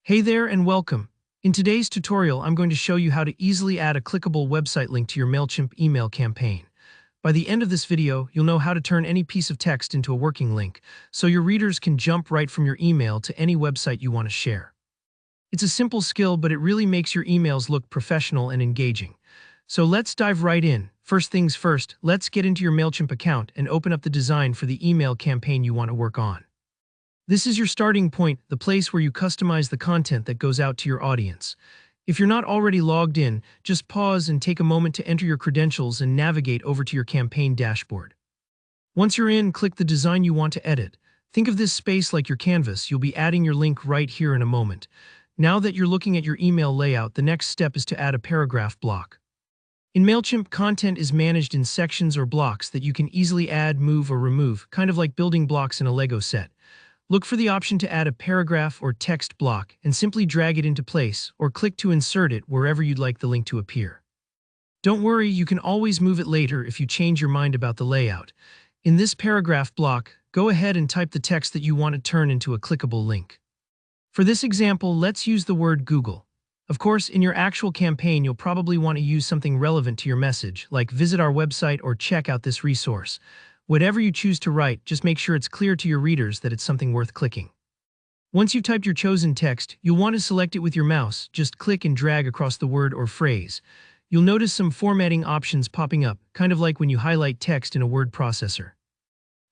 Hey there and welcome. In today's tutorial, I'm going to show you how to easily add a clickable website link to your Mailchimp email campaign. By the end of this video, you'll know how to turn any piece of text into a working link, so your readers can jump right from your email to any website you want to share. It's a simple skill, but it really makes your emails look professional and engaging. So let's dive right in. First things first, let's get into your Mailchimp account and open up the design for the email campaign you want to work on. This is your starting point, the place where you customize the content that goes out to your audience. If you're not already logged in, just pause and take a moment to enter your credentials and navigate over to your campaign dashboard. Once you're in, click the design you want to edit. Think of this space like your canvas. You'll be adding your link right here in a moment. Now that you're looking at your email layout, the next step is to add a paragraph block. In Mailchimp, content is managed in sections or blocks that you can easily add, move, or remove, kind of like building blocks in a Lego set. Look for the option to add a paragraph or text block and simply drag it into place or click to insert it wherever you'd like the link to appear. Don't worry, you can always move it later if you change your mind about the layout. In this paragraph block, go ahead and type the text that you want to turn into a clickable link. For this example, let's use the word Google. Of course, in your actual campaign, you'll probably want to use something relevant to your message, like visit our website or check out this resource. Whatever you choose to write, just make sure it's clear to your readers that it's something worth clicking. Once you've typed your chosen text, you'll want to select it with your mouse. Just click and drag across the word or phrase. You'll notice some formatting options popping up, kind of like when you highlight text in a word processor.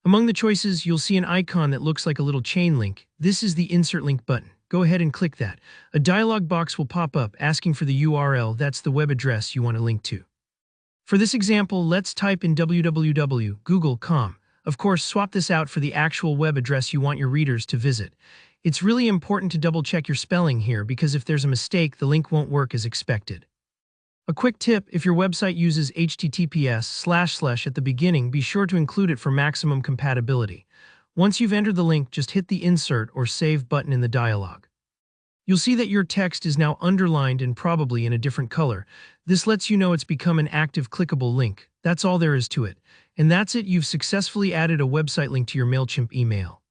Among the choices, you'll see an icon that looks like a little chain link. This is the Insert Link button. Go ahead and click that. A dialog box will pop up asking for the URL, that's the web address you want to link to. For this example, let's type in www.google.com. Of course, swap this out for the actual web address you want your readers to visit. It's really important to double-check your spelling here because if there's a mistake, the link won't work as expected. A quick tip, if your website uses https:// at the beginning, be sure to include it for maximum compatibility. Once you've entered the link, just hit the Insert or Save button in the dialog. You'll see that your text is now underlined and probably in a different color. This lets you know it's become an active clickable link. That's all there is to it. And that's it, you've successfully added a website link to your Mailchimp email.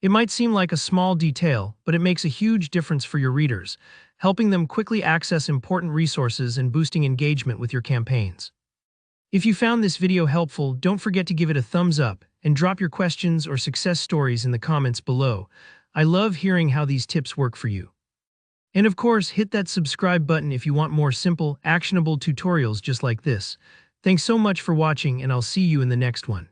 It might seem like a small detail, but it makes a huge difference for your readers, helping them quickly access important resources and boosting engagement with your campaigns. If you found this video helpful, don't forget to give it a thumbs up and drop your questions or success stories in the comments below. I love hearing how these tips work for you. And of course, hit that subscribe button if you want more simple, actionable tutorials just like this. Thanks so much for watching, and I'll see you in the next one.